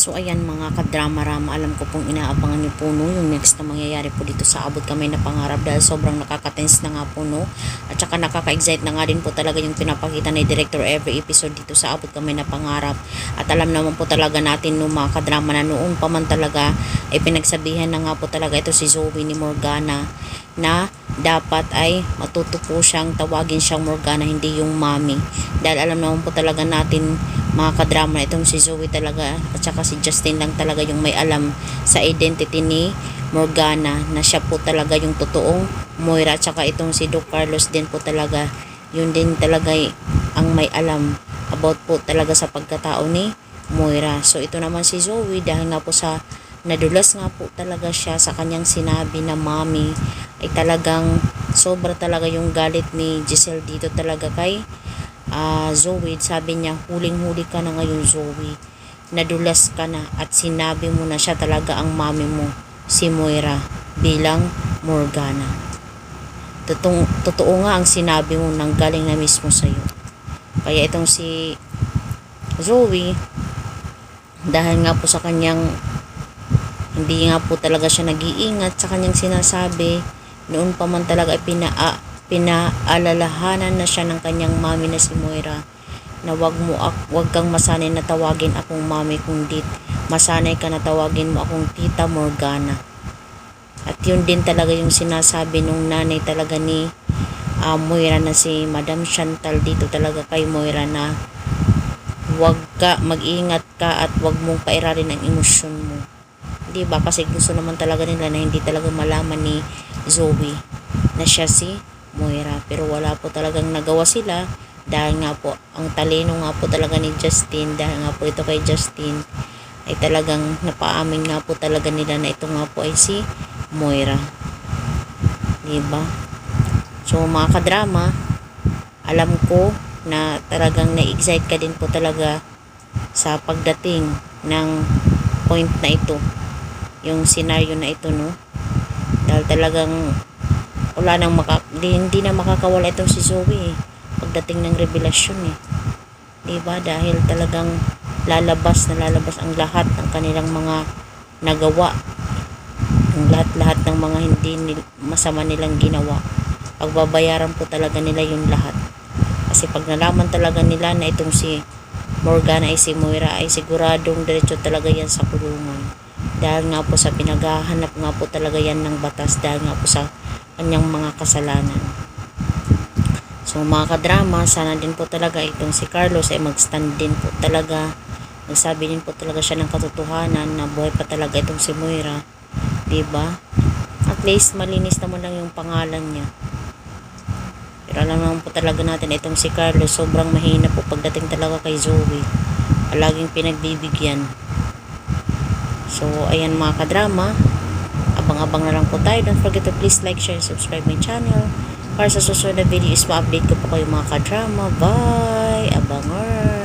So ayan mga kadrama-rama, alam ko pong inaabangan niyo po no, yung next na mangyayari po dito sa Abot Kamay na Pangarap dahil sobrang nakaka-tense na nga po no. At saka nakaka-excite na nga din po talaga yung pinapakita ni Director every episode dito sa Abot Kamay na Pangarap. At alam naman po talaga natin no mga kadrama na noon pa man talaga ay pinagsabihan na nga po talaga ito si Zoe ni Morgana na dapat ay matuto po siyang tawagin siyang Morgana, hindi yung mommy. Dahil alam naman po talaga natin mga kadrama itong si Zoe talaga at saka si Justin lang talaga yung may alam sa identity ni Morgana na siya po talaga yung totoong Moira at saka itong si Doc Carlos din po talaga yun din talaga ang may alam about po talaga sa pagkatao ni Moira. So ito naman si Zoe dahil nga po sa nadulas nga po talaga siya sa kanyang sinabi na mommy ay talagang sobra talaga yung galit ni Giselle dito talaga kay Zoe. Sabi niya huling-huli ka na ngayon Zoe, nadulas ka na at sinabi mo na siya talaga ang mami mo, si Moira bilang Morgana. Totoo nga ang sinabi mo nang galing na mismo sa'yo. Kaya itong si Zoe dahil nga po sa kanyang hindi nga po talaga siya nag-iingat sa kanyang sinasabi noon pa man talaga pinaalalahanan na siya ng kanyang mami na si Moira na wag kang masanay na tawagin akong mami kundi masanay ka na tawagin mo akong tita Morgana. At yun din talaga yung sinasabi nung nanay talaga ni Moira na si Madam Chantal dito talaga kay Moira na wag ka, mag-ingat ka at wag mong pairalin ang emosyon mo. Diba? Kasi gusto naman talaga nila na hindi talaga malaman ni Zoe na siya si Moira, pero wala po talagang nagawa sila dahil nga po ang talino nga po talaga ni Justin, dahil nga po ito kay Justin ay talagang napaamin nga po talaga nila na ito nga po ay si Moira, diba? So mga kadrama, alam ko na talagang na-excite ka din po talaga sa pagdating ng point na ito, yung scenario na ito no, dahil talagang wala nang hindi na makakawala itong si Zoe pagdating ng revelasyon diba? Dahil talagang lalabas ang lahat ng kanilang mga nagawa, ang lahat ng mga hindi masama nilang ginawa. Pagbabayaran po talaga nila yung lahat, kasi pag nalaman talaga nila na itong si Morgana ay si Moira ay siguradong diretso talaga yan sa kulungan, dahil nga po sa pinaghahanap nga po talaga yan ng batas, dahil nga po sa kanyang mga kasalanan. So mga kadrama, sana din po talaga itong si Carlos ay mag-stand din po talaga, magsabi din po talaga siya ng katotohanan na buhay pa talaga itong si Moira, diba? At least malinis naman lang yung pangalan niya. Pero alam naman po talaga natin itong si Carlos sobrang mahina po pagdating talaga kay Zoe, palaging pinagbibigyan. So ayan mga kadrama, abang-abang na lang po tayo. Don't forget to please like, share, and subscribe my channel para sa susunod na video is ma-update ko po kayo mga kadrama. Bye! Abangan!